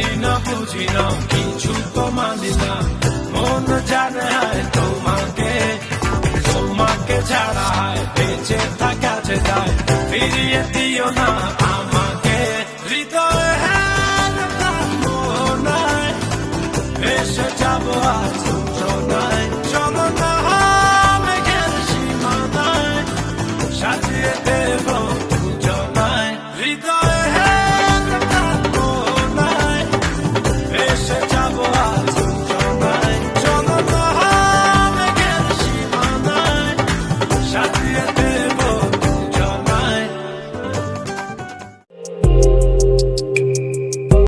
জানি না বুঝি না কিছু তো মানি না মন জানে হায় তোমাকে তোমাকে ছাড়া হায় বেঁচে থাকা যায় ফিরিয়ে দিও না